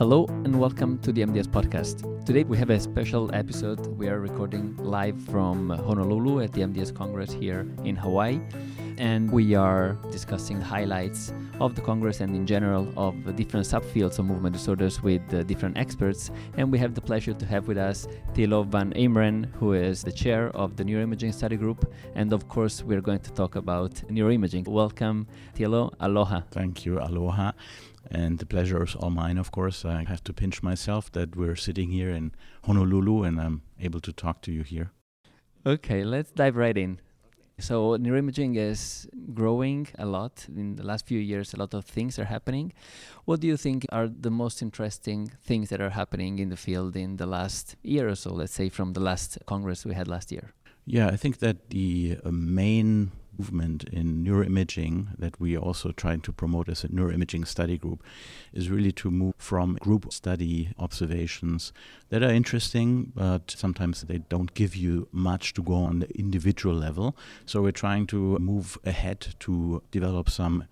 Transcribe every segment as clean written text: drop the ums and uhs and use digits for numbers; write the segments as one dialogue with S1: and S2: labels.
S1: Hello and welcome to the MDS podcast. Today we have a special episode. We are recording live from Honolulu at the MDS Congress here in Hawaii. And we are discussing highlights of the Congress and in general of the different subfields of movement disorders with different experts. And we have the pleasure to have with us Thilo van Eimeren, who is the chair of the neuroimaging study group. And of course, we're going to talk about neuroimaging. Welcome, Thilo. Aloha.
S2: Thank you. Aloha. And the pleasure is all mine, of course. I have to pinch myself that we're sitting here in Honolulu and I'm able to talk to you here.
S1: Okay, let's dive right in. So neuroimaging is growing a lot. In the last few years, a lot of things are happening. What do you think are the most interesting things that are happening in the field in the last year or so, let's say from the last Congress we had last year?
S2: Yeah, I think that the main movement in neuroimaging that we are also trying to promote as a neuroimaging study group is really to move from group study observations that are interesting, but sometimes they don't give you much to go on the individual level. So we're trying to move ahead to develop some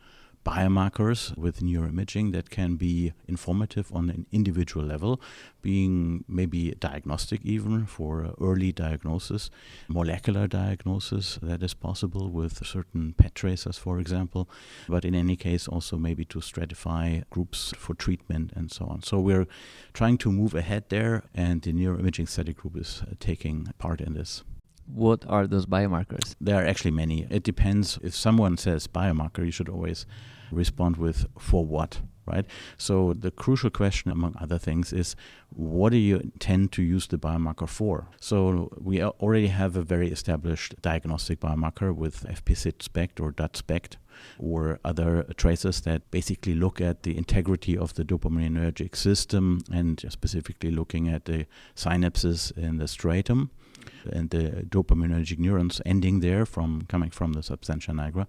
S2: biomarkers with neuroimaging that can be informative on an individual level, being maybe diagnostic even for early diagnosis, molecular diagnosis that is possible with certain PET tracers, for example, but in any case also maybe to stratify groups for treatment and so on. So we're trying to move ahead there, and the neuroimaging study group is taking part in this.
S1: What are those biomarkers?
S2: There are actually many. It depends. If someone says biomarker, you should always respond with for what, right? So the crucial question, among other things, is what do you intend to use the biomarker for? So we already have a very established diagnostic biomarker with FP-SID-SPECT or DUT-SPECT or other tracers that basically look at the integrity of the dopaminergic system and specifically looking at the synapses in the striatum and the dopaminergic neurons ending there coming from the substantia nigra.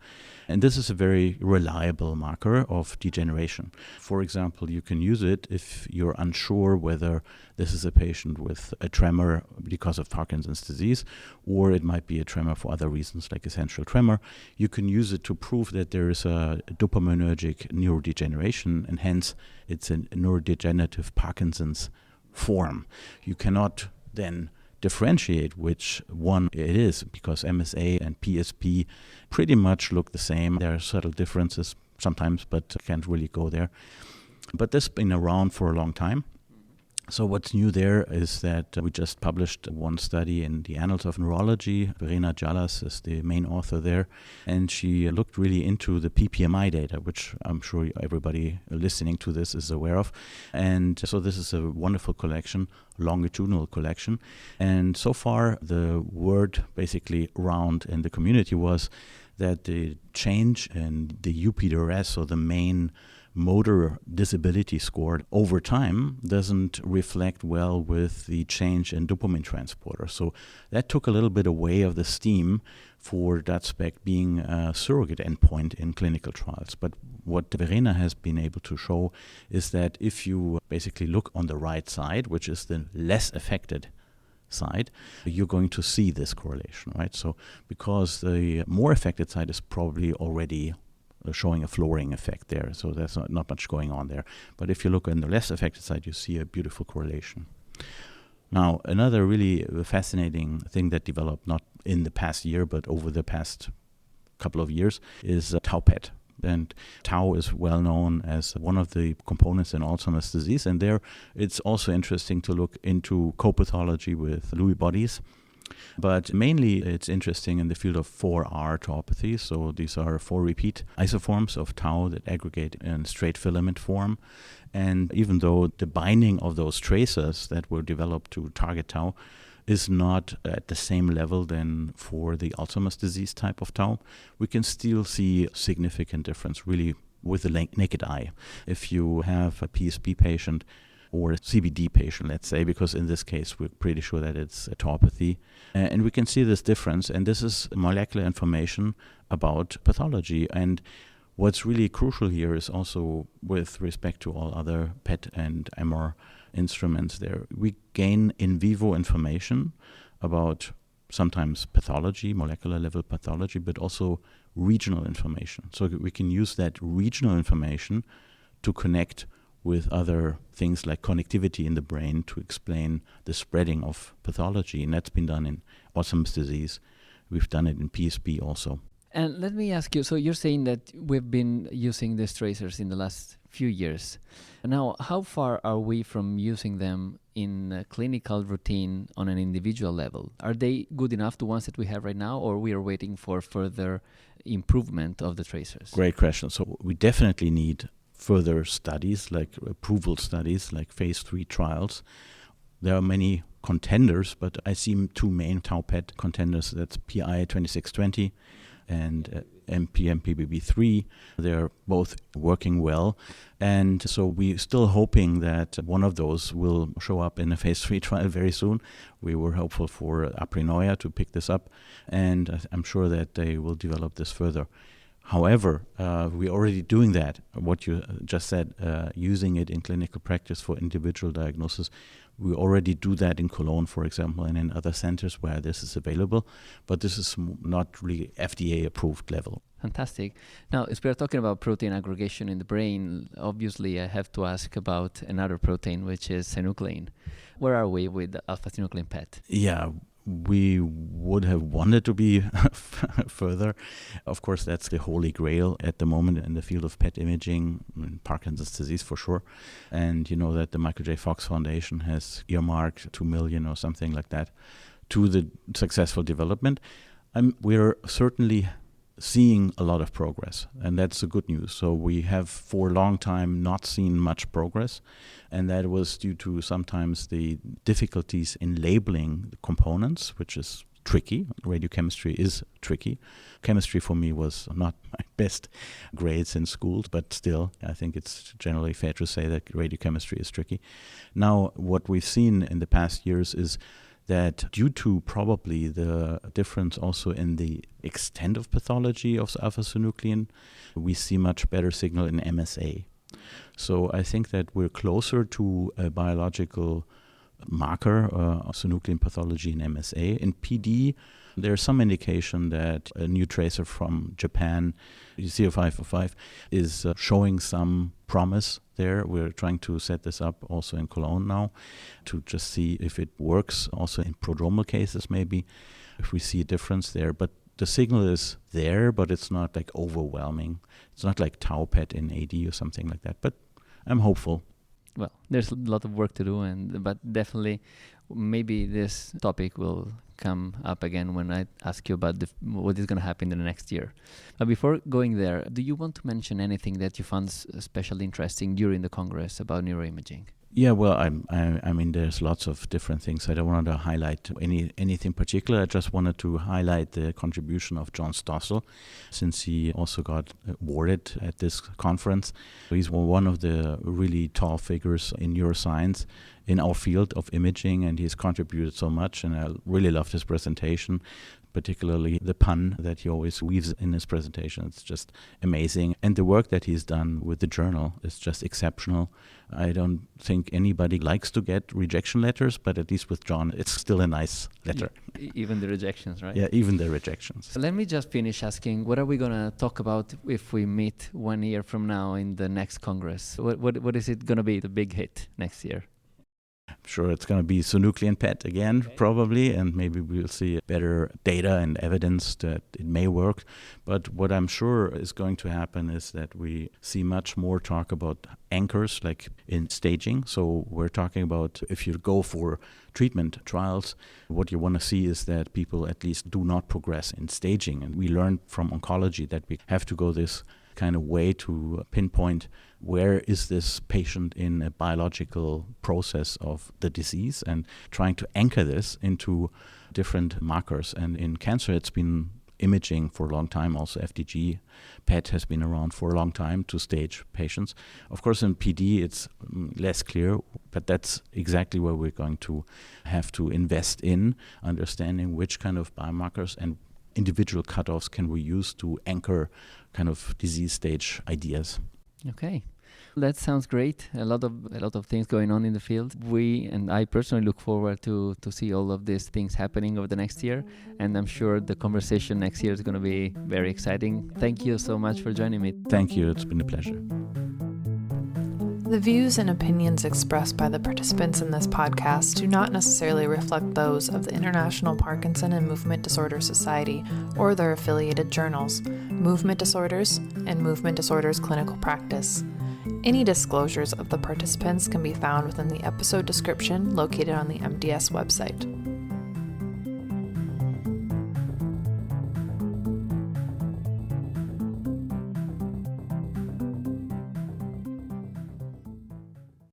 S2: And this is a very reliable marker of degeneration. For example, you can use it if you're unsure whether this is a patient with a tremor because of Parkinson's disease, or it might be a tremor for other reasons like essential tremor. You can use it to prove that there is a dopaminergic neurodegeneration, and hence it's a neurodegenerative Parkinson's form. You cannot then differentiate which one it is because MSA and PSP pretty much look the same. There are subtle differences sometimes, but can't really go there. But this has been around for a long time. So what's new there is that we just published one study in the Annals of Neurology. Verena Jallas is the main author there, and she looked really into the PPMI data, which I'm sure everybody listening to this is aware of. And so this is a wonderful collection, longitudinal collection. And so far, the word basically around in the community was that the change in the UPDRS, or the main motor disability score over time, doesn't reflect well with the change in dopamine transporter. So that took a little bit away of the steam for DUT-SPECT being a surrogate endpoint in clinical trials. But what Verena has been able to show is that if you basically look on the right side, which is the less affected side, you're going to see this correlation, right? So because the more affected side is probably already showing a flooring effect there, so there's not much going on there. But if you look on the less affected side, you see a beautiful correlation. Now, another really fascinating thing that developed not in the past year, but over the past couple of years is tau PET. And tau is well known as one of the components in Alzheimer's disease. And there it's also interesting to look into co-pathology with Lewy bodies. But mainly it's interesting in the field of 4R tauopathy. So these are 4 repeat isoforms of tau that aggregate in straight filament form. And even though the binding of those tracers that were developed to target tau is not at the same level than for the Alzheimer's disease type of tau, we can still see significant difference really with the naked eye. If you have a PSP patient or a CBD patient, let's say, because in this case we're pretty sure that it's a tauopathy. And we can see this difference, and this is molecular information about pathology. And what's really crucial here is also with respect to all other PET and MR instruments there, we gain in vivo information about sometimes pathology, molecular level pathology, but also regional information. So we can use that regional information to connect with other things like connectivity in the brain to explain the spreading of pathology. And that's been done in Alzheimer's disease. We've done it in PSP also.
S1: And let me ask you, so you're saying that we've been using these tracers in the last few years. Now, how far are we from using them in a clinical routine on an individual level? Are they good enough, the ones that we have right now, or we are waiting for further improvement of the tracers?
S2: Great question. So we definitely need further studies, like approval studies, like phase 3 trials. There are many contenders, but I see two main tau PET contenders. That's PI 2620 and MPM-PBB3. They're both working well. And so we're still hoping that one of those will show up in a phase 3 trial very soon. We were hopeful for Aprinoia to pick this up, and I'm sure that they will develop this further. However, we're already doing that, what you just said, using it in clinical practice for individual diagnosis. We already do that in Cologne, for example, and in other centers where this is available, but this is not really FDA-approved level.
S1: Fantastic. Now, if we are talking about protein aggregation in the brain, obviously I have to ask about another protein, which is synuclein. Where are we with alpha-synuclein PET?
S2: Yeah, we would have wanted to be further. Of course, that's the holy grail at the moment in the field of PET imaging, in Parkinson's disease for sure. And you know that the Michael J. Fox Foundation has earmarked $2 million or something like that to the successful development. We're certainly seeing a lot of progress, and that's the good news. So we have for a long time not seen much progress, and that was due to sometimes the difficulties in labeling the components, which is tricky. Radiochemistry is tricky. Chemistry for me was not my best grades in schools, but still, I think it's generally fair to say that radiochemistry is tricky. Now, what we've seen in the past years is that due to probably the difference also in the extent of pathology of alpha-synuclein, we see much better signal in MSA. So I think that we're closer to a biological marker of synuclein pathology in MSA. In PD, there's some indication that a new tracer from Japan, CO505, is showing some promise there. We're trying to set this up also in Cologne now to just see if it works also in prodromal cases maybe, if we see a difference there. But the signal is there, but it's not like overwhelming. It's not like tau PET in AD or something like that, but I'm hopeful.
S1: Well, there's a lot of work to do, but definitely maybe this topic will come up again when I ask you about what is going to happen in the next year. But before going there, do you want to mention anything that you found especially interesting during the Congress about neuroimaging?
S2: Yeah, well, I mean, there's lots of different things. I don't want to highlight anything particular. I just wanted to highlight the contribution of John Stossel, since he also got awarded at this conference. He's one of the really tall figures in neuroscience in our field of imaging, and he's contributed so much, and I really loved his presentation, particularly the pun that he always weaves in his presentation. It's just amazing. And the work that he's done with the journal is just exceptional. I don't think anybody likes to get rejection letters, but at least with John, it's still a nice letter.
S1: Even the rejections, right?
S2: Yeah, even the rejections.
S1: So let me just finish asking, what are we going to talk about if we meet 1 year from now in the next Congress? What is it going to be, the big hit next year?
S2: I'm sure it's going to be synuclein PET again, probably, and maybe we'll see better data and evidence that it may work. But what I'm sure is going to happen is that we see much more talk about anchors, like in staging. So we're talking about if you go for treatment trials, what you want to see is that people at least do not progress in staging. And we learned from oncology that we have to go this kind of way to pinpoint where is this patient in a biological process of the disease and trying to anchor this into different markers. And in cancer, it's been imaging for a long time. Also, FDG PET has been around for a long time to stage patients. Of course, in PD, it's less clear, but that's exactly where we're going to have to invest in understanding which kind of biomarkers and individual cutoffs can we use to anchor kind of disease stage ideas.
S1: Okay. That sounds great. A lot of things going on in the field. We and I personally look forward to see all of these things happening over the next year, and I'm sure the conversation next year is going to be very exciting. Thank you so much for joining me.
S2: Thank you. It's been a pleasure.
S3: The views and opinions expressed by the participants in this podcast do not necessarily reflect those of the International Parkinson and Movement Disorder Society or their affiliated journals, Movement Disorders and Movement Disorders Clinical Practice. Any disclosures of the participants can be found within the episode description located on the MDS website.